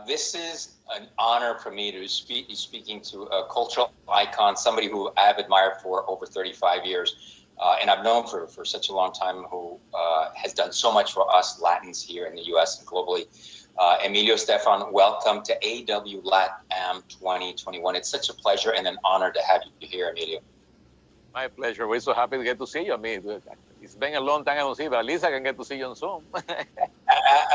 This is an honor for me to be speaking to a cultural icon, somebody who I've admired for over 35 years. And I've known for such a long time, who has done so much for us Latins here in the U.S. and globally. Emilio Stefan, welcome to AW LatAm 2021. It's such a pleasure and an honor to have you here, Emilio. My pleasure. We're so happy to get to see you. I mean, it's been a long time I don't see, but at least I can get to see you on Zoom.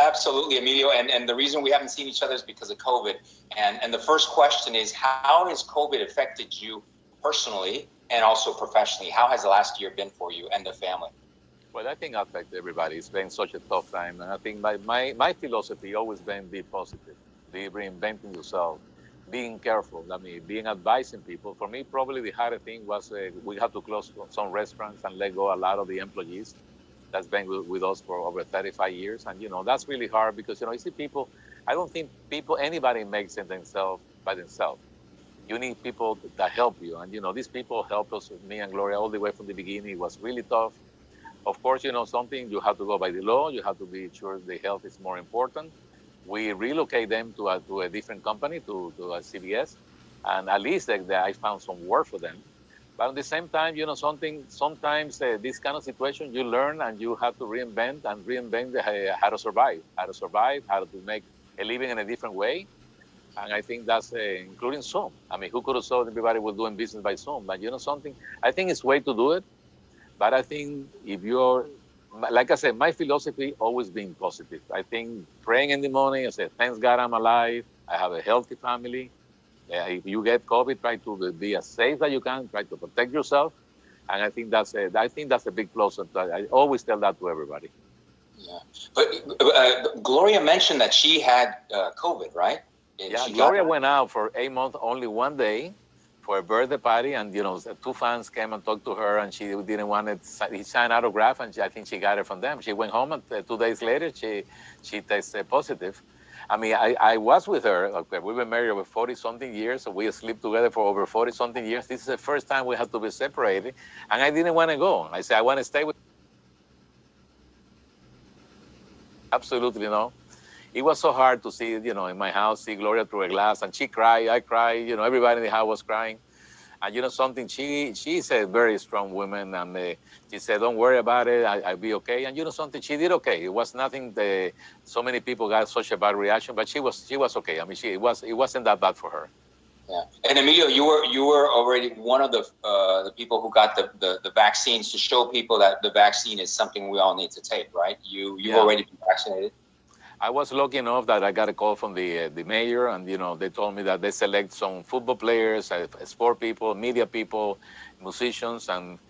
Absolutely, Emilio. And the reason we haven't seen each other is because of COVID. And the first question is, how has COVID affected you personally and also professionally? How has the last year been for you and the family? Well, I think it affects everybody. It's been such a tough time. And I think my philosophy always been be positive, be reinventing yourself, being careful. I mean, being advising people. For me, probably the hardest thing was we had to close some restaurants and let go a lot of the employees that's been with us for over 35 years. And, that's really hard because, you see people, I don't think anybody makes it themselves by themselves. You need people that help you. And, these people helped us, me and Gloria, all the way from the beginning. It was really tough. Of course, something, you have to go by the law. You have to be sure the health is more important. We relocate them to a different company, to a CBS. And at least I found some work for them. But at the same time, sometimes this kind of situation, you learn and you have to reinvent how to survive, how to make a living in a different way. And I think that's including Zoom. I mean, who could have thought everybody was doing business by Zoom? But something, I think it's a way to do it. But I think if you're, like I said, my philosophy always been positive. I think praying in the morning, I say, thanks God I'm alive. I have a healthy family. If you get COVID, try to be as safe as you can. Try to protect yourself. And I think that's a big plus. I always tell that to everybody. Yeah, but Gloria mentioned that she had COVID, right? Yeah, Gloria went out for 8 months, only one day, for a birthday party, and two fans came and talked to her, and she didn't want it. He signed autograph, and I think she got it from them. She went home, and 2 days later, she tested positive. I mean, I was with her. Okay, we were married over 40-something years, so we slept together for over 40-something years. This is the first time we had to be separated, and I didn't want to go. I said, I want to stay with. Absolutely no. It was so hard to see, in my house, see Gloria through a glass, and she cried, I cried, everybody in the house was crying. And something, she's a very strong woman, and she said, don't worry about it, I'll be okay. And something, she did okay. It was nothing so many people got such a bad reaction, but she was okay. I mean, it wasn't that bad for her. Yeah. And Emilio, you were already one of the people who got the vaccines, to show people that the vaccine is something we all need to take, right? You've already been vaccinated? I was lucky enough that I got a call from the mayor, and they told me that they select some football players, sport people, media people, musicians, and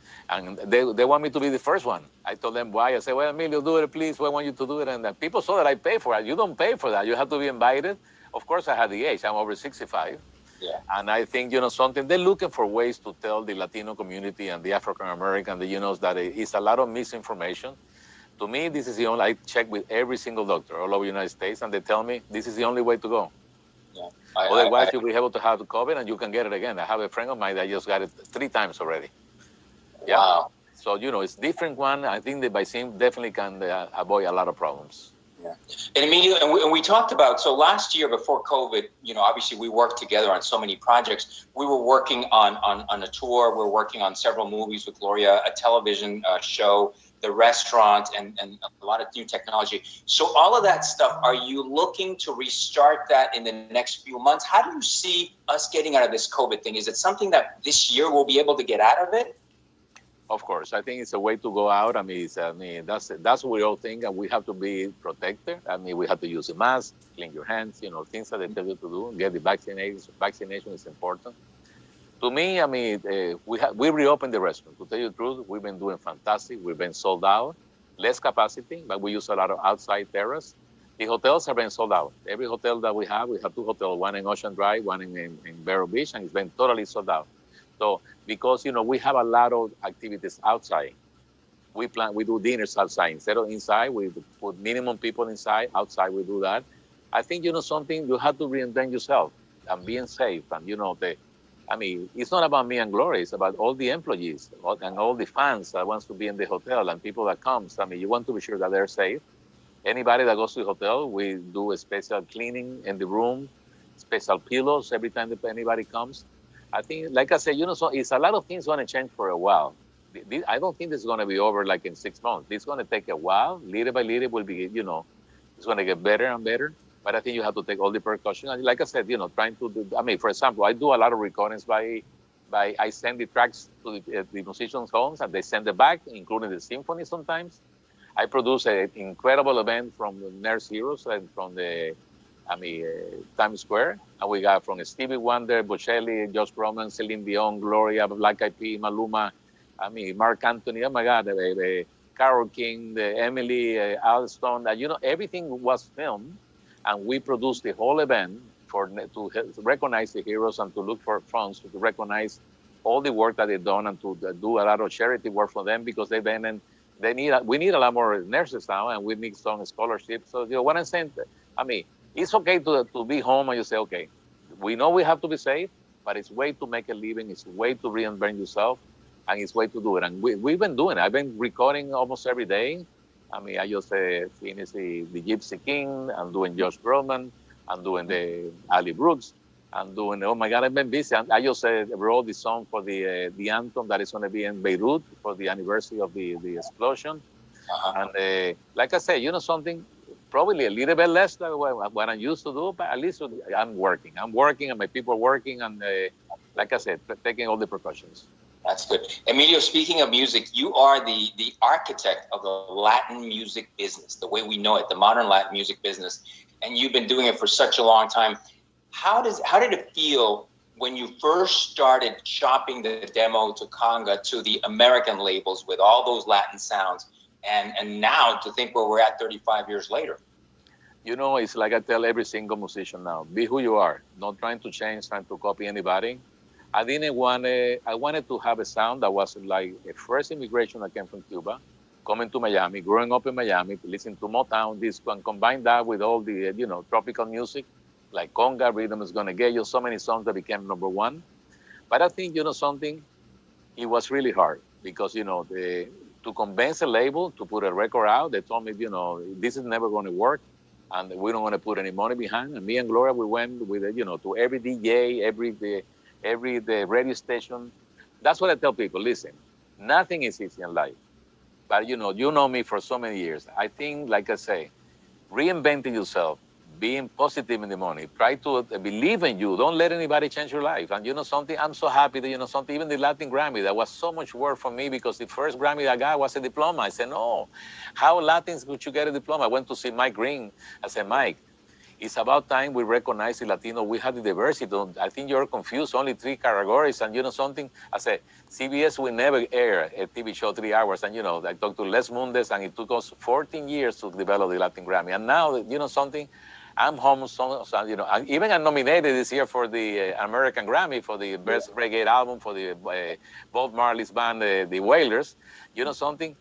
they want me to be the first one. I told them why. I said, well, Emilio, do it, please. I want you to do it. And people saw that I pay for it. You don't pay for that. You have to be invited. Of course, I had the age. I'm over 65. Yeah. And I think, something, they're looking for ways to tell the Latino community and the African American, that it's a lot of misinformation. To me, this is the only, I check with every single doctor all over the United States, and they tell me this is the only way to go. Yeah. Otherwise, you'll be able to have COVID and you can get it again. I have a friend of mine that just got it 3 times already. Yeah. Wow. So, it's different one. I think the vaccine definitely can avoid a lot of problems. Yeah. And Emilio, and we talked about, so last year before COVID, obviously we worked together on so many projects. We were working on a tour. We're working on several movies with Gloria, a television show, the restaurant, and a lot of new technology. So all of that stuff, are you looking to restart that in the next few months? How do you see us getting out of this COVID thing? Is it something that this year we'll be able to get out of it? Of course, I think it's a way to go out. I mean, that's what we all think, and we have to be protected. I mean, we have to use a mask, clean your hands, things that they tell you to do. Get the vaccination. Vaccination is important. To me, I mean, we reopened the restaurant. To tell you the truth, we've been doing fantastic. We've been sold out, less capacity, but we use a lot of outside terrace. The hotels have been sold out. Every hotel that we have 2 hotels, one in Ocean Drive, one in Vero Beach, and it's been totally sold out. So because, we have a lot of activities outside. We do dinners outside. Instead of inside, we put minimum people inside. Outside, we do that. I think, something, you have to reinvent yourself and being safe. And, it's not about me and Gloria. It's about all the employees and all the fans that wants to be in the hotel and people that comes. I mean, you want to be sure that they're safe. Anybody that goes to the hotel, we do a special cleaning in the room, special pillows every time that anybody comes. I think, like I said, so it's a lot of things going to change for a while. I don't think this is going to be over like in 6 months. It's going to take a while. Little by little will be, it's going to get better and better. But I think you have to take all the precautions. And like I said, trying to do, I mean, for example, I do a lot of recordings I send the tracks to the musicians' homes and they send it back, including the symphony sometimes. I produce an incredible event from the Nurse Heroes and from Times Square. And we got from Stevie Wonder, Bocelli, Josh Groban, Celine Dion, Gloria, Black Eyed Peas, Maluma, Mark Anthony, oh my God, Carole King, Emily, Alston. Everything was filmed and we produced the whole event to recognize the heroes and to look for funds to recognize all the work that they've done and to do a lot of charity work for them because they've been in we need a lot more nurses now, and we need some scholarships. So, what I'm saying, it's okay to be home and you say, okay, we know we have to be safe, but it's way to make a living. It's a way to reinvent yourself, and it's way to do it. And we've been doing it. I've been recording almost every day. I just finished the Gypsy King. I'm doing Josh Groban. I'm doing the Ali Brooks. I'm doing, oh my God, I've been busy. I just wrote the song for the anthem that is going to be in Beirut for the anniversary of the explosion. Uh-huh. And like I said, something, probably a little bit less than what I used to do, but at least I'm working. I'm working and my people are working. And like I said, taking all the precautions. That's good. Emilio, speaking of music, you are the architect of the Latin music business, the way we know it, the modern Latin music business. And you've been doing it for such a long time. How did it feel when you first started shopping the demo to Conga to the American labels with all those Latin sounds, and now to think where we're at 35 years later? It's like I tell every single musician now, be who you are, not trying to change, trying to copy anybody. I wanted to have a sound that was like a first immigration that came from Cuba, coming to Miami, growing up in Miami, listening to Motown, disco, and combine that with all the, tropical music, like Conga, Rhythm is Gonna Get You, so many songs that became number one. But I think, something, it was really hard because, to convince a label to put a record out, they told me, this is never going to work and we don't want to put any money behind. And me and Gloria, we went with, to every DJ, every radio station. That's what I tell people. Listen, nothing is easy in life. But, you know me for so many years. I think, like I say, reinventing yourself, being positive in the morning, try to believe in you. Don't let anybody change your life. And something, I'm so happy that, something, even the Latin Grammy, that was so much work for me because the first Grammy I got was a diploma. I said, no, how Latins could you get a diploma? I went to see Mike Green. I said, Mike, it's about time we recognize the Latino. We have the diversity. I think you're confused. Only 3 categories. And something, I said, CBS will never air a TV show 3 hours. And, I talked to Les Mundes, and it took us 14 years to develop the Latin Grammy. And now, something, I'm home, even I'm nominated this year for the American Grammy for the Best Reggae Album for the Bob Marley's band, the Wailers. Something,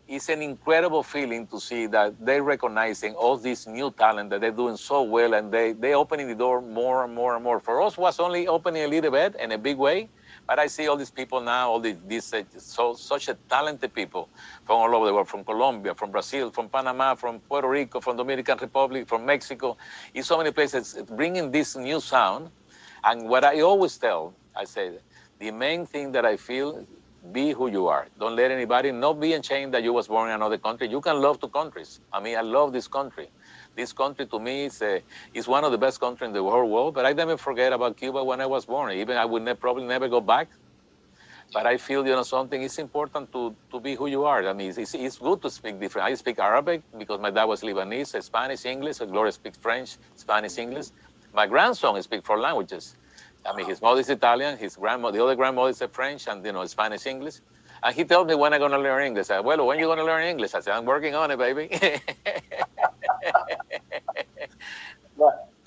it's an incredible feeling to see that they're recognizing all this new talent that they're doing so well, and they opening the door more and more and more. For us, was only opening a little bit in a big way, but I see all these people now, all these such a talented people from all over the world, from Colombia, from Brazil, from Panama, from Puerto Rico, from Dominican Republic, from Mexico, in so many places, bringing this new sound. And what I always tell, I say, the main thing that I feel, be who you are. Don't let anybody, not be ashamed that you was born in another country. You can love 2 countries. I love this country. This country to me is one of the best countries in the whole world, but I never forget about Cuba when I was born. Even I would probably never go back. But I feel, something, it's important to be who you are. It's good to speak different. I speak Arabic because my dad was Lebanese, Spanish, English. Gloria speaks French, Spanish, English. My grandson speaks 4 languages. His mother is Italian, the other grandmother is French, and, Spanish, English. And he tells me when I'm going to learn English. I said, well, when are you going to learn English? I said, I'm working on it, baby.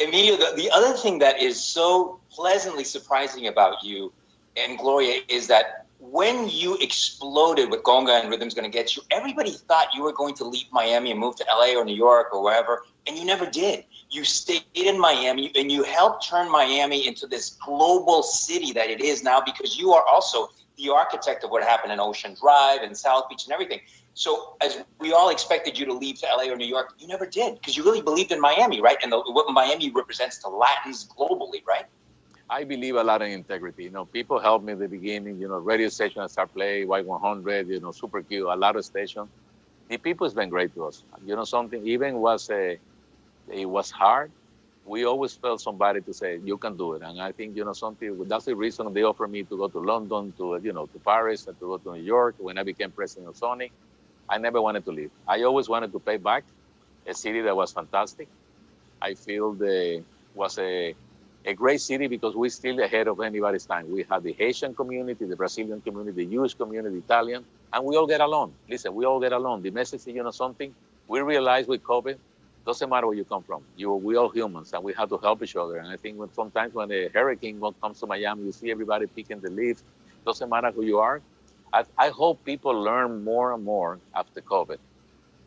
Emilio, the other thing that is so pleasantly surprising about you and Gloria is that when you exploded with Conga and Rhythm's Gonna Get You, everybody thought you were going to leave Miami and move to LA or New York or wherever, and you never did. You stayed in Miami and you helped turn Miami into this global city that it is now because you are also the architect of what happened in Ocean Drive and South Beach and everything. So as we all expected you to leave to LA or New York, you never did, because you really believed in Miami, right? And what Miami represents to Latins globally, right? I believe a lot in integrity. People helped me at the beginning. Radio station I start play, Y100, Super Q, a lot of stations. The people has been great to us. Something even it was hard. We always felt somebody to say you can do it, and I think something. That's the reason they offered me to go to London, to Paris, and to go to New York. When I became president of Sony, I never wanted to leave. I always wanted to pay back a city that was fantastic. I feel was a great city because we're still ahead of anybody's time. We have the Haitian community, the Brazilian community, the Jewish community, the Italian, and we all get along. Listen, we all get along. The message is, something we realize with COVID, doesn't matter where you come from. We all humans, and we have to help each other. And I think sometimes when a hurricane comes to Miami, you see everybody picking the leaves. Doesn't matter who you are. I hope people learn more and more after COVID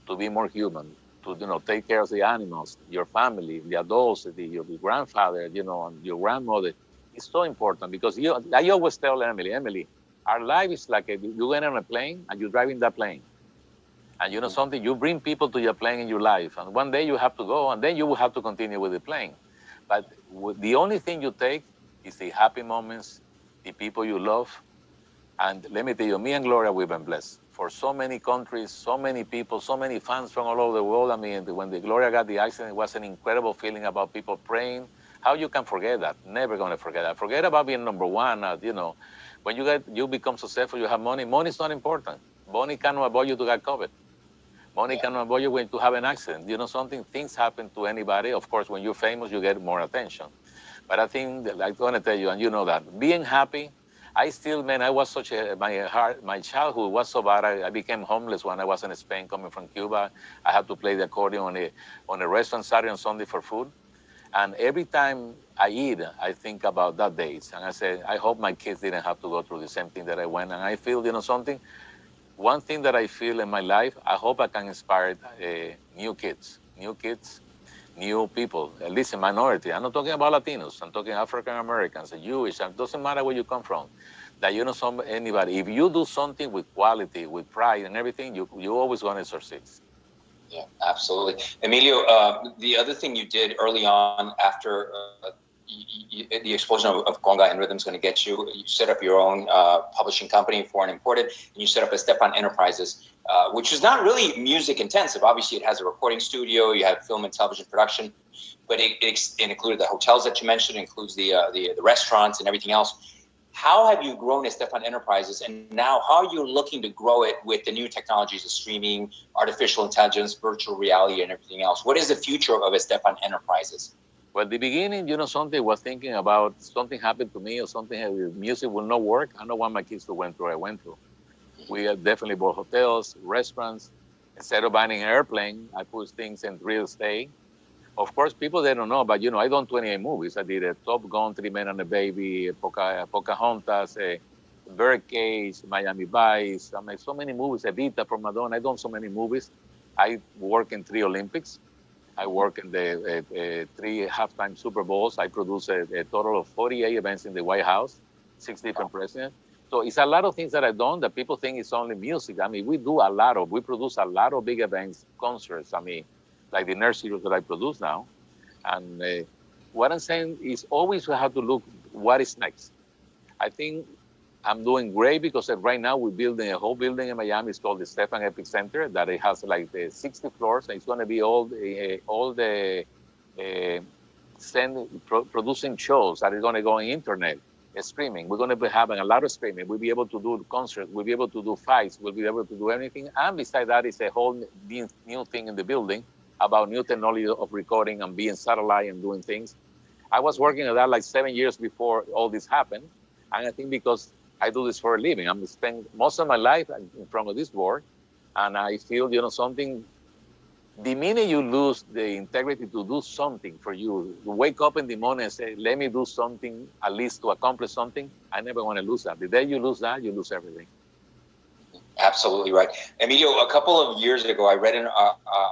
to be more human, to take care of the animals, your family, the adults, your grandfather, and your grandmother. It's so important because I always tell Emily, our life is like you get on a plane and you're driving that plane. And something, you bring people to your plane in your life, and one day you have to go, and then you will have to continue with the plane. But the only thing you take is the happy moments, the people you love. And let me tell you, me and Gloria, we've been blessed. For so many countries, so many people, so many fans from all over the world. I mean, when the Gloria got the accident, it was an incredible feeling about people praying. How you can forget that? Never going to forget that. Forget about being number one. When you become successful, you have money. Money is not important. Money cannot avoid you to get COVID. Money cannot avoid you when to have an accident. Things happen to anybody. Of course, when you're famous, you get more attention. But I think that I'm going to tell you, and you know that, being happy, I still, man, I was my childhood was so bad. I became homeless when I was in Spain coming from Cuba. I had to play the accordion on a restaurant Saturday and Sunday for food. And every time I eat, I think about that days. And I say, I hope my kids didn't have to go through the same thing that I went. And I feel, something, one thing that I feel in my life, I hope I can inspire new kids, new people, at least a minority. I'm not talking about Latinos. I'm talking African Americans, Jewish. It doesn't matter where you come from. That anybody. If you do something with quality, with pride, and everything, you always going to succeed. Yeah, absolutely, Emilio. The other thing you did early on after the explosion of conga and rhythm is going to get you. You set up your own publishing company, Foreign Imported, and you set up a Stepan Enterprises, which is not really music intensive. Obviously, it has a recording studio, you have film and television production, but it included the hotels that you mentioned, it includes the restaurants and everything else. How have you grown Stepan Enterprises, and now how are you looking to grow it with the new technologies of streaming, artificial intelligence, virtual reality, and everything else? What is the future of Stepan Enterprises? Well, at the beginning, something was thinking about something happened to me or something, music will not work. I don't want my kids to went through what I went through. We definitely bought hotels, restaurants. Instead of buying an airplane, I put things in real estate. Of course, people, they don't know, but, I done 28 movies. I did Top Gun, Three Men and a Baby, Pocahontas, Birdcage, Miami Vice. I made so many movies, Evita for Madonna. I done so many movies. I work in 3 Olympics. I work in the 3 halftime Super Bowls. I produce a total of 48 events in the White House, 6 different presidents. So it's a lot of things that I've done that people think it's only music. I mean, we produce a lot of big events, concerts. I mean, like the Nurse Series that I produce now. And what I'm saying is always we have to look what is next. I think I'm doing great because right now we're building a whole building in Miami. It's called the Stefan Epic Center, that it has like the 60 floors. And it's going to be all the producing shows that are going to go on internet, streaming. We're going to be having a lot of streaming. We'll be able to do concerts. We'll be able to do fights. We'll be able to do anything. And besides that, it's a whole new thing in the building about new technology of recording and being satellite and doing things. I was working on that like 7 years before all this happened. And I think because I do this for a living, I'm spending most of my life in front of this board. And I feel, something, the minute you lose the integrity to do something for you wake up in the morning and say, let me do something, at least to accomplish something, I never want to lose that. The day you lose that, you lose everything. Absolutely right. Emilio, a couple of years ago, I read an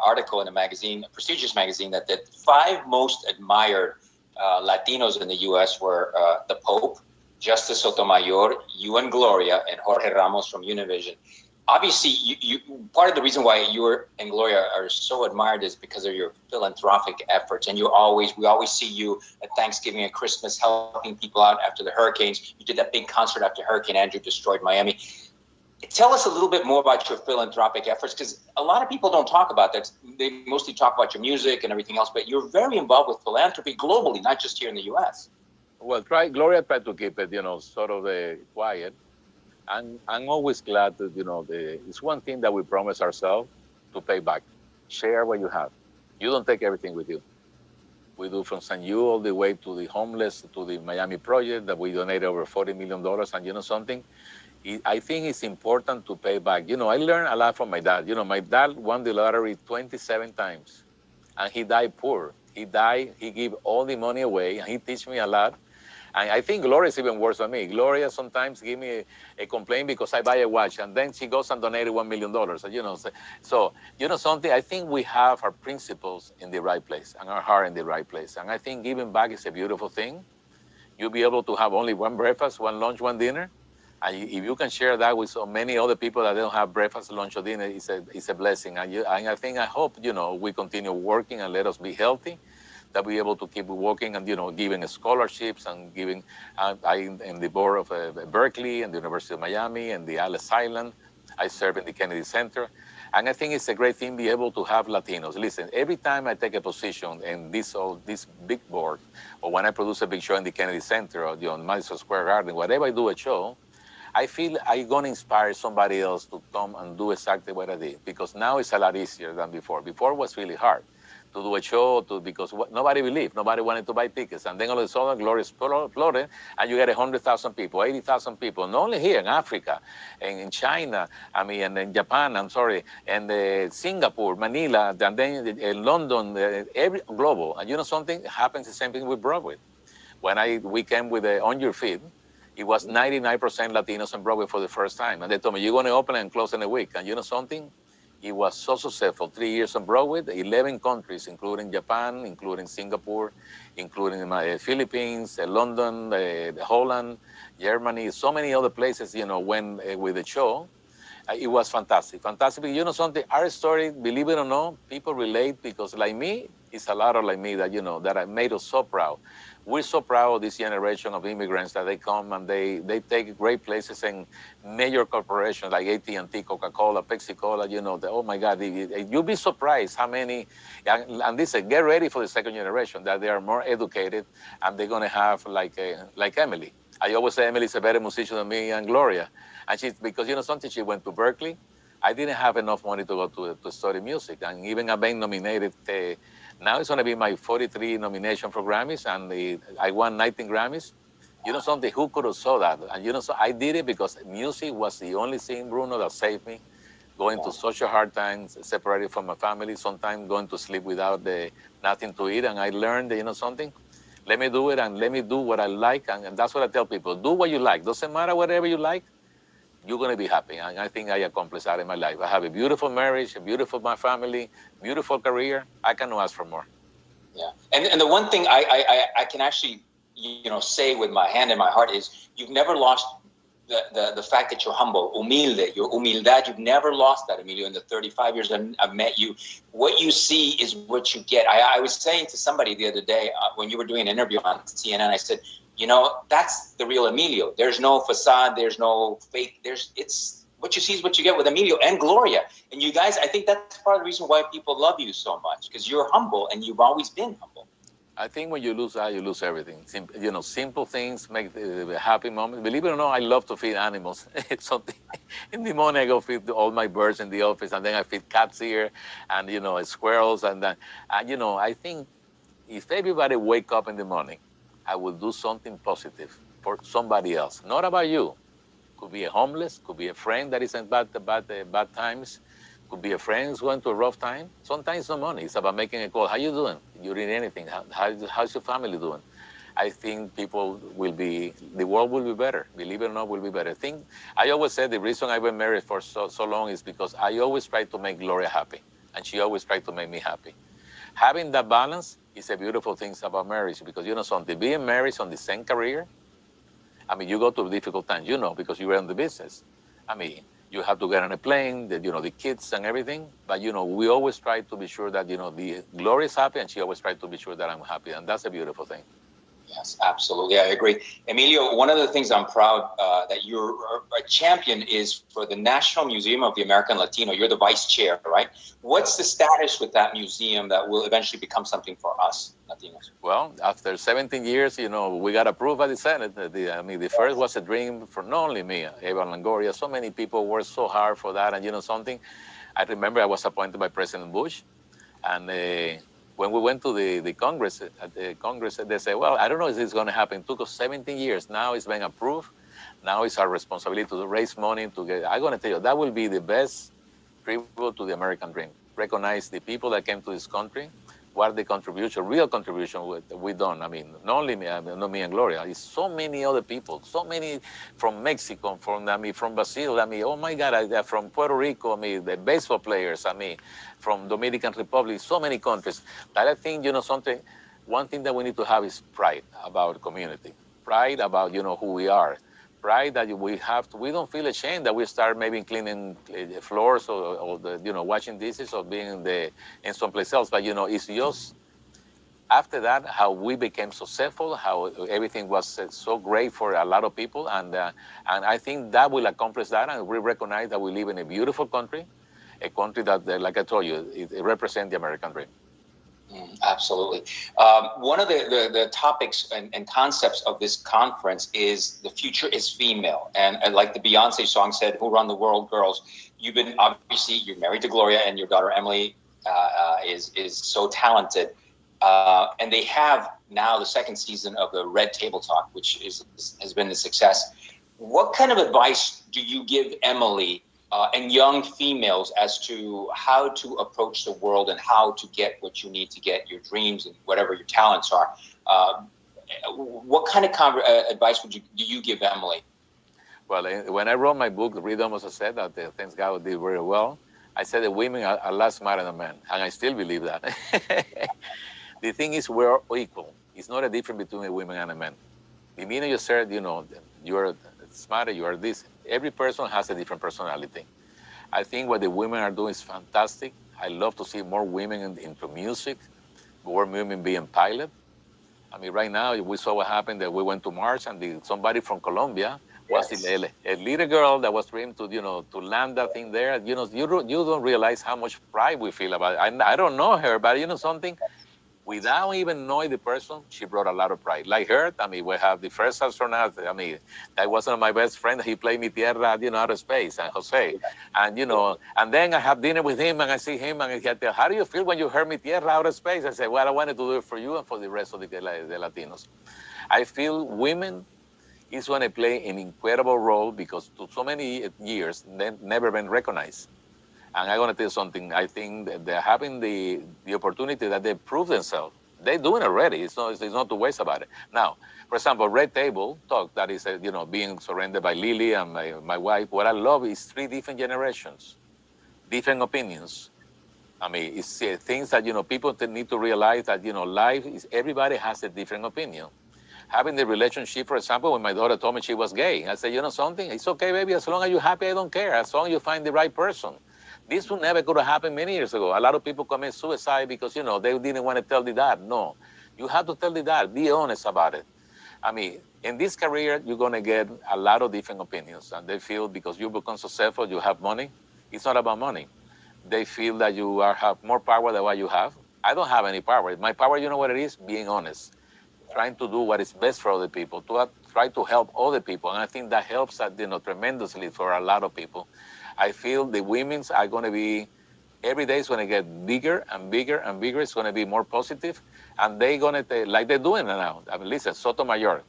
article in a magazine, a prestigious magazine, that the 5 most admired Latinos in the U.S. were the Pope, Justice Sotomayor, you and Gloria, and Jorge Ramos from Univision. obviously you part of the reason why you and Gloria are so admired is because of your philanthropic efforts, and we always see you at Thanksgiving and Christmas helping people out after the hurricanes. You did that big concert after Hurricane Andrew destroyed Miami. Tell us a little bit more about your philanthropic efforts, because a lot of people don't talk about that. They mostly talk about your music and everything else, but you're very involved with philanthropy globally, not just here in the U.S. Well, Gloria tried to keep it, sort of quiet. And I'm always glad that, it's one thing that we promise ourselves to pay back. Share what you have. You don't take everything with you. We do from San U all the way to the homeless, to the Miami project that we donated over $40 million. And you know something? I think it's important to pay back. I learned a lot from my dad. My dad won the lottery 27 times and he died poor. He gave all the money away, and he teach me a lot. And I think Gloria is even worse than me. Gloria sometimes give me a complaint because I buy a watch, and then she goes and donated $1 million. So something, I think we have our principles in the right place and our heart in the right place. And I think giving back is a beautiful thing. You'll be able to have only one breakfast, one lunch, one dinner. And if you can share that with so many other people that don't have breakfast, lunch, or dinner, it's a blessing. And I hope, we continue working and let us be healthy, that we able to keep working and, giving scholarships and giving, I'm in the board of Berkeley and the University of Miami and the Alice Island. I serve in the Kennedy Center. And I think it's a great thing to be able to have Latinos. Listen, every time I take a position in this big board, or when I produce a big show in the Kennedy Center or Madison Square Garden, whatever I do a show, I feel I'm going to inspire somebody else to come and do exactly what I did, because now it's a lot easier than before. Before it was really hard to do a show, because nobody believed, nobody wanted to buy tickets. And then all of a sudden, Gloria exploded, and you get 100,000 people, 80,000 people, not only here in Africa, and in China, and in Japan, and Singapore, Manila, and then in London, every global. And you know something? It happens the same thing with Broadway. When we came with On Your Feet, it was 99% Latinos on Broadway for the first time. And they told me, you're going to open and close in a week. And you know something? It was so successful. 3 years on Broadway, 11 countries, including Japan, including Singapore, including the Philippines, London, Holland, Germany, so many other places, went with the show. It was fantastic. Fantastic. You know something? Our story, believe it or not, people relate, because like me, it's a lot of like me that, that made us so proud. We're so proud of this generation of immigrants that they come and they take great places in major corporations like AT&T, Coca-Cola, Pepsi-Cola, oh my God, you'll be surprised how many, and they say, get ready for the second generation, that they are more educated and they're going to have like Emily. I always say Emily's a better musician than me and Gloria. And because something, she went to Berkeley. I didn't have enough money to go to study music. And even I've been nominated, now it's going to be my 43 nomination for Grammys, and I won 19 Grammys. You know something, who could have saw that? And so I did it because music was the only thing, Bruno, that saved me. Going to such a hard times, separated from my family, sometimes going to sleep without nothing to eat. And I learned, something, let me do it and let me do what I like. And that's what I tell people, do what you like. Doesn't matter whatever you like, you're going to be happy. And I think I accomplished that in my life. I have a beautiful marriage, a beautiful my family, beautiful career. I cannot ask for more. Yeah. And the one thing I can actually, say with my hand in my heart is you've never lost the fact that you're humble, humilde, your humildad. You've never lost that, Emilio, in the 35 years I've met you. What you see is what you get. I was saying to somebody the other day when you were doing an interview on CNN, I said, that's the real Emilio. There's no facade. There's no fake. It's what you see is what you get with Emilio and Gloria. And you guys, I think that's part of the reason why people love you so much, because you're humble and you've always been humble. I think when you lose that, you lose everything. Simple things make the happy moment. Believe it or not, I love to feed animals. It's something. In the morning, I go feed all my birds in the office, and then I feed cats here, and squirrels, and then, I think if everybody wake up in the morning, I will do something positive for somebody else. Not about you. Could be a homeless, could be a friend that is in bad times, could be a friend who's going through a rough time. Sometimes no money. It's about making a call. How you doing? You need anything? How's your family doing? I think the world will be better. Believe it or not, will be better. I always said the reason I've been married for so long is because I always try to make Gloria happy, and she always tried to make me happy. Having that balance is a beautiful thing about marriage, because something, being married on the same career, you go through difficult times, because you were in the business. You have to get on a plane, the kids and everything. But, we always try to be sure that, the Gloria is happy, and she always tries to be sure that I'm happy. And that's a beautiful thing. Yes, absolutely. I agree. Emilio, one of the things I'm proud that you're a champion is for the National Museum of the American Latino. You're the vice chair, right? What's the status with that museum that will eventually become something for us Latinos? Well, after 17 years, we got approved by the Senate. The first was a dream for not only me, Eva Longoria. So many people worked so hard for that. And something, I remember I was appointed by President Bush. And when we went to the Congress, at the Congress, they said, well, I don't know if this is going to happen. It took us 17 years. Now it's been approved. Now it's our responsibility to raise money to get. I'm going to tell you, that will be the best tribute to the American dream. Recognize the people that came to this country, what the contribution, real contribution we done. I mean, not only me, not me and Gloria, it's so many other people, so many from Mexico, from Brazil, oh my God, from Puerto Rico, the baseball players, from Dominican Republic, so many countries. That I think, something, one thing that we need to have is pride about community, pride about, who we are. Pride that we don't feel ashamed that we start maybe cleaning the floors or washing dishes or being in someplace else. But, it's just after that, how we became successful, how everything was so great for a lot of people. And I think that will accomplish that. And we recognize that we live in a beautiful country, a country that, like I told you, it represents the American dream. Absolutely. One of the topics and concepts of this conference is the future is female. And like the Beyonce song said, who run the world, girls. You've been, obviously, you're married to Gloria, and your daughter Emily is so talented. And they have now the second season of the Red Table Talk, which has been a success. What kind of advice do you give Emily and young females as to how to approach the world and how to get what you need to get your dreams and whatever your talents are? What kind of advice do you give Emily? Well, when I wrote my book, Read Almost, I said that thanks God did very well. I said that women are a lot smarter than men, and I still believe that. The thing is, we're equal. It's not a difference between a woman and a man. The minute you said, you're smarter, you are this. Every person has a different personality. I think what the women are doing is fantastic. I love to see more women into music, more women being pilot. Right now, we saw what happened that we went to Mars, and somebody from Colombia was a little girl that was dreaming to land that thing there. You don't realize how much pride we feel about it. I don't know her, but something, without even knowing the person, she brought a lot of pride. Like her, we have the first astronaut. That was one of my best friends. He played Mi Tierra, outer space, and Jose. And, and then I have dinner with him, and I see him, and he said, how do you feel when you heard Mi Tierra, outer space? I said, well, I wanted to do it for you and for the rest of the Latinos. I feel women is going to play an incredible role because to so many years, they've never been recognized. And I'm going to tell you something. I think that they're having the opportunity that they prove themselves. They're doing it already. It's not to waste about it. Now, for example, Red Table Talk, that is, being surrendered by Lily and my wife. What I love is 3 different generations, different opinions. It's things that, people need to realize that, life is, everybody has a different opinion. Having the relationship, for example, when my daughter told me she was gay, I said, something, it's okay, baby, as long as you're happy, I don't care. As long as you find the right person. This would never could have happened many years ago. A lot of people commit suicide because, they didn't want to tell the dad. No, you have to tell the dad. Be honest about it. In this career, you're going to get a lot of different opinions. And they feel because you become successful, you have money. It's not about money. They feel that you have more power than what you have. I don't have any power. My power, you know what it is? Being honest. Trying to do what is best for other people, to try to help other people. And I think that helps tremendously for a lot of people. I feel the women's are going to be, every day is going to get bigger and bigger and bigger. It's going to be more positive. And they're going to, like they're doing now. Listen, Sotomayor,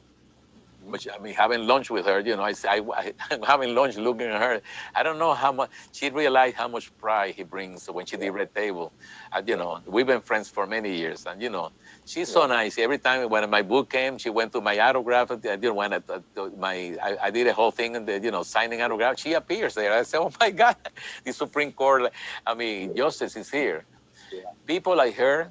which having lunch with her, I'm having lunch looking at her. I don't know how much, she realized how much pride he brings when she did Red Table. We've been friends for many years. And, she's so nice. Every time when my book came, she went to my autograph. I did a whole thing, and signing autograph. She appears there. I said, oh my God, the Supreme Court, justice is here. Yeah. People like her,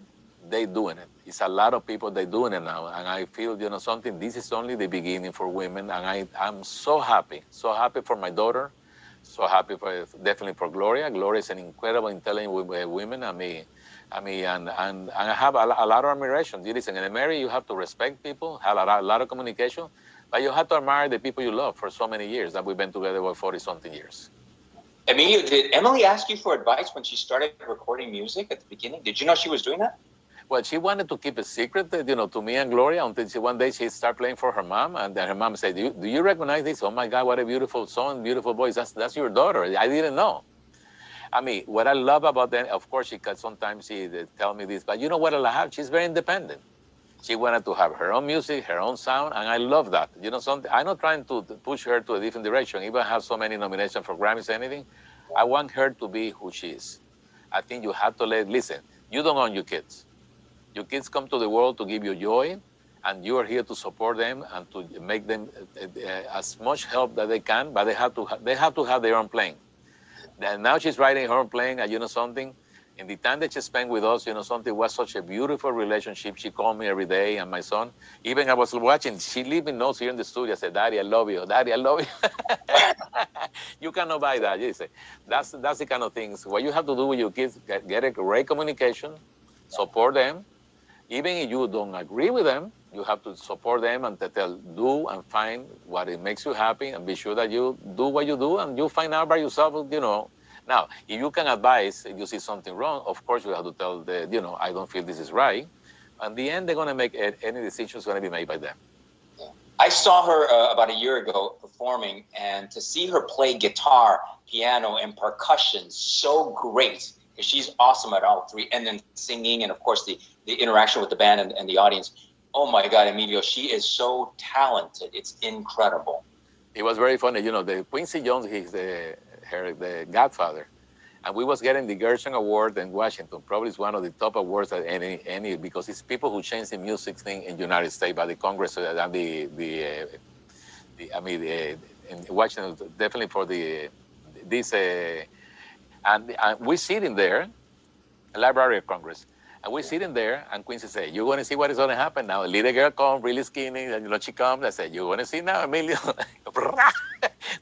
they doing it. It's a lot of people they doing it now. And I feel, something, this is only the beginning for women. And I'm so happy for my daughter, So happy for definitely for Gloria. Gloria is an incredible, intelligent woman. And I have a lot of admiration. Listen, in America, you have to respect people, have a lot of communication, but you have to admire the people you love for so many years that we've been together for 40 something years. Emilio, did Emily ask you for advice when she started recording music at the beginning? Did you know she was doing that? Well, she wanted to keep a secret, to me and Gloria until one day she started playing for her mom, and then her mom said, "Do you recognize this? Oh my God, what a beautiful song, beautiful voice. That's your daughter." I didn't know. What I love about them, of course, sometimes she tell me this, but you know what I love? She's very independent. She wanted to have her own music, her own sound, and I love that. I'm not trying to push her to a different direction. Even have so many nominations for Grammys, anything. I want her to be who she is. I think you have to listen, you don't own your kids. Your kids come to the world to give you joy, and you are here to support them and to make them as much help that they can, but they have to have their own plane. And now she's writing her own plane, and something, in the time that she spent with us, something was such a beautiful relationship. She called me every day, and my son, even I was watching, she leaving notes here in the studio. I said, "Daddy, I love you. Daddy, I love you." You cannot buy that. You say, that's the kind of things. What you have to do with your kids, get a great communication, support them. Even if you don't agree with them, you have to support them and do and find what it makes you happy, and be sure that you do what you do and you find out by yourself. Now, if you can advise, if you see something wrong, of course you have to tell I don't feel this is right. In the end, they're going to make any decisions going to be made by them. I saw her about a year ago performing, and to see her play guitar, piano, and percussion so great, because she's awesome at all three, and then singing, and of course the interaction with the band and the audience. Oh my God, Emilio, she is so talented. It's incredible. It was very funny. The Quincy Jones, he's the godfather. And we was getting the Gershon Award in Washington. Probably it's one of the top awards that any because it's people who change the music thing in the United States by the Congress and in Washington, definitely for this and we sitting there, Library of Congress. And we're sitting there, and Quincy said, "You're going to see what is going to happen now." A little girl come, really skinny, and she comes. I said, "You're going to see now, Emilio."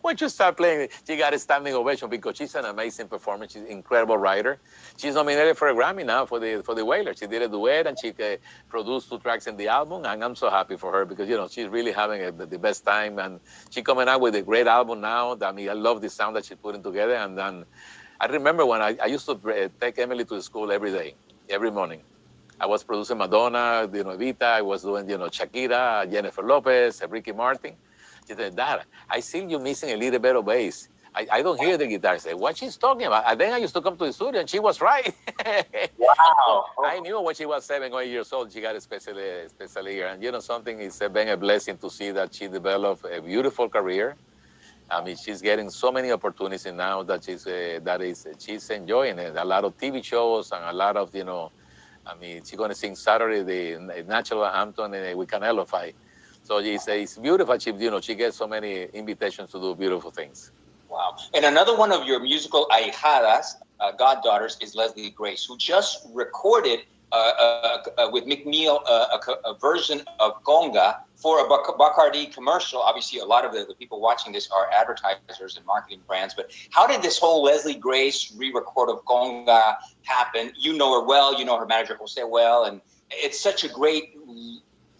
Once you start playing, she got a standing ovation because she's an amazing performer. She's an incredible writer. She's nominated for a Grammy now for the Wailers. She did a duet, and she produced 2 tracks in the album, and I'm so happy for her because, she's really having the best time, and she's coming out with a great album now. I love the sound that she's putting together, and then I remember when I used to take Emily to school every day. Every morning, I was producing Madonna, Evita. I was doing, Shakira, Jennifer Lopez, Ricky Martin. She said, "Dad, I see you missing a little bit of bass. I don't hear the guitar." I said, "What she's talking about?" And then I used to come to the studio, and she was right. Wow. So I knew when she was 7 or 8 years old, she got a special ear. And something, it's been a blessing to see that she developed a beautiful career. She's getting so many opportunities now that she's enjoying it. A lot of TV shows and a lot of, she's going to sing Saturday the national anthem with Canelo fight. So it's beautiful. She gets so many invitations to do beautiful things. Wow. And another one of your musical ahijadas, goddaughters, is Leslie Grace, who just recorded with McNeil a version of Conga for a Bacardi commercial. Obviously, a lot of the people watching this are advertisers and marketing brands. But how did this whole Leslie Grace re-record of Conga happen? You know her well. You know her manager Jose well. And it's such a great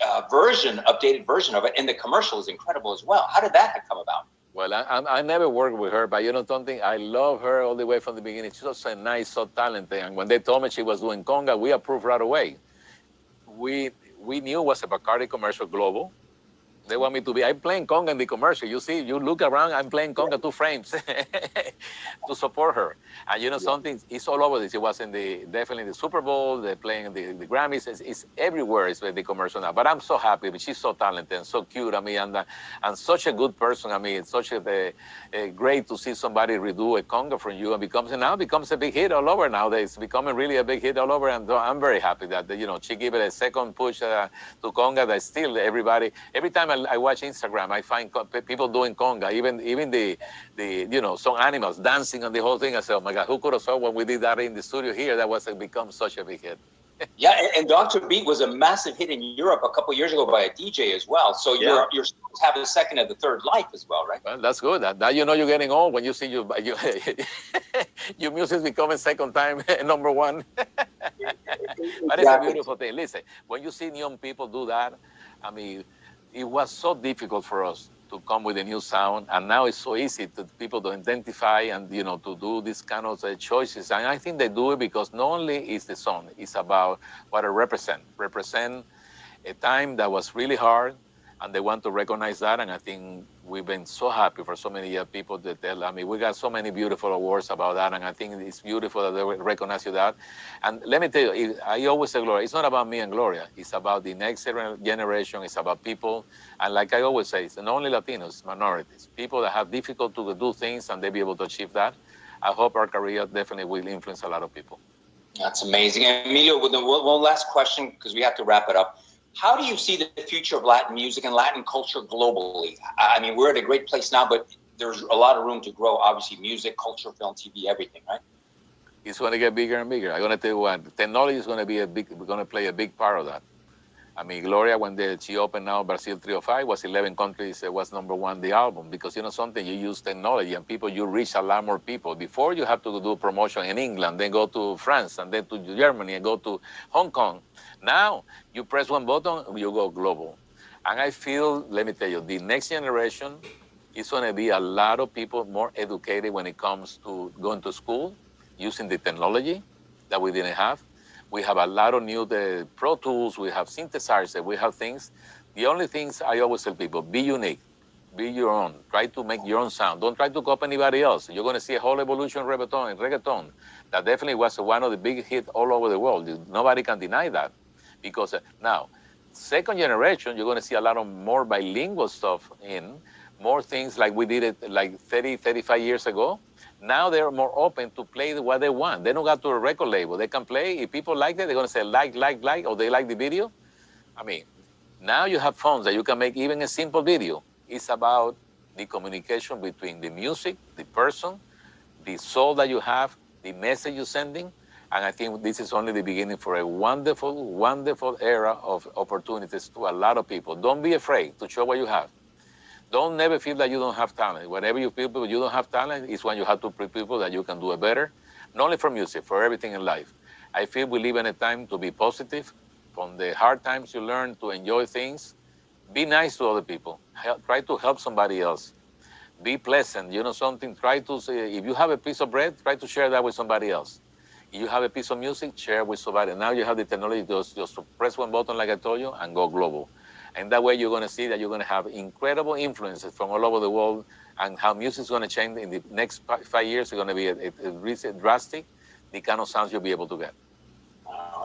updated version of it. And the commercial is incredible as well. How did that come about? Well, I never worked with her, but something, I love her all the way from the beginning. She's so nice, so talented. And when they told me she was doing Conga, we approved right away. We knew it was a Bacardi commercial global. They want me to be, I'm playing Conga in the commercial. You see, you look around, I'm playing Conga 2 frames to support her. And something, it's all over this. It was definitely the Super Bowl, they're playing the Grammys. It's everywhere, it's the commercial now. But I'm so happy, she's so talented and so cute. And such a good person. It's such a great to see somebody redo a Conga from you and becomes a big hit all over nowadays. It's becoming really a big hit all over. And I'm very happy that, she gave it a second push to Conga that still every time I watch Instagram, I find people doing Conga, even the some animals dancing on the whole thing. I say, "Oh my God, who could have saw when we did that in the studio here? That was become such a big hit." Yeah, and Dr. Beat was a massive hit in Europe a couple of years ago by a DJ as well. So Yeah. you're supposed to have a second and the third life as well, right? Well, that's good. That you know you're getting old when you see your music's becoming second time number one. But it's a Exactly. beautiful thing. Listen, when you see young people do that, I mean, it was so difficult for us to come with a new sound, and now it's so easy to people to identify and to do these kind of choices. And I think they do it because not only is the song, it's about what it represent a time that was really hard, and they want to recognize that. And I think we've been so happy for so many people that tell. I mean, we got so many beautiful awards about that, and I think it's beautiful that they recognize you that. And let me tell you, I always say, Gloria, it's not about me and Gloria. It's about the next generation. It's about people. And like I always say, it's not only Latinos, minorities, people that have difficult to do things, and they be able to achieve that. I hope our career definitely will influence a lot of people. That's amazing. Emilio, with one last question, because we have to wrap it up. How do you see the future of Latin music and Latin culture globally? I mean, we're at a great place now, but there's a lot of room to grow. Obviously, music, culture, film, TV, everything, right? It's going to get bigger and bigger. I'm going to tell you what, technology is going to be we're going to play a big part of that. I mean, Gloria, when she opened now Brazil 305, was 11 countries, it was #1 the album, because something, you use technology and people, you reach a lot more people. Before you have to do promotion in England, then go to France, and then to Germany, and go to Hong Kong. Now, you press one button, you go global. And I feel, let me tell you, the next generation is going to be a lot of people more educated when it comes to going to school, using the technology that we didn't have. We have a lot of new Pro Tools, we have synthesizers, we have things. The only things I always tell people, be unique, be your own. Try to make your own sound. Don't try to copy anybody else. You're going to see a whole evolution of reggaeton. That definitely was one of the big hits all over the world. Nobody can deny that. Because now, second generation, you're going to see a lot of more bilingual stuff more things like we did it like 30, 35 years ago. Now they're more open to play what they want. They don't got to a record label. They can play. If people like it, they're going to say like, or they like the video. I mean, now you have phones that you can make even a simple video. It's about the communication between the music, the person, the soul that you have, the message you're sending. And I think this is only the beginning for a wonderful, wonderful era of opportunities to a lot of people. Don't be afraid to show what you have. Don't never feel that you don't have talent. Whenever you feel you don't have talent, is when you have to prove people that you can do it better, not only for music, for everything in life. I feel we live in a time to be positive. From the hard times, you learn to enjoy things. Be nice to other people. Try to help somebody else. Be pleasant. Something, try to say, if you have a piece of bread, try to share that with somebody else. If you have a piece of music, share with somebody. Now you have the technology just to press one button, like I told you, and go global. And that way you're going to see that you're going to have incredible influences from all over the world, and how music is going to change in the next 5 years. It's going to be a drastic, the kind of sounds you'll be able to get.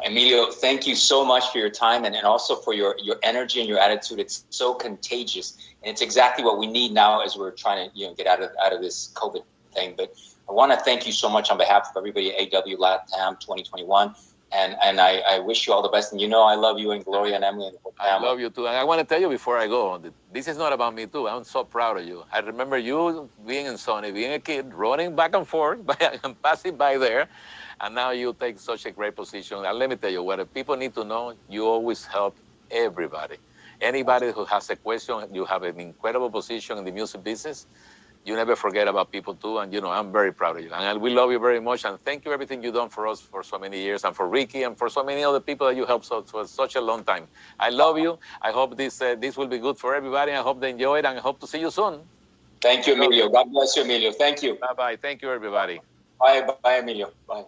Emilio, thank you so much for your time and also for your energy and your attitude. It's so contagious, and it's exactly what we need now as we're trying to get out of this COVID thing. But I want to thank you so much on behalf of everybody at AW LATAM 2021. And I wish you all the best. And I love you and Gloria and Emily and the whole family. I love you too. And I want to tell you before I go, this is not about me too. I'm so proud of you. I remember you being in Sony, being a kid, running back and forth, and passing by there. And now you take such a great position. And let me tell you, what people need to know, you always help everybody. Anybody who has a question, you have an incredible position in the music business. You never forget about people too, and I'm very proud of you. And we love you very much, and thank you everything you've done for us for so many years, and for Ricky, and for so many other people that you helped for such a long time. I love you. I hope this will be good for everybody. I hope they enjoy it, and I hope to see you soon. Thank you, Emilio. God bless you, Emilio. Thank you. Bye-bye. Thank you, everybody. Bye, Emilio. Bye.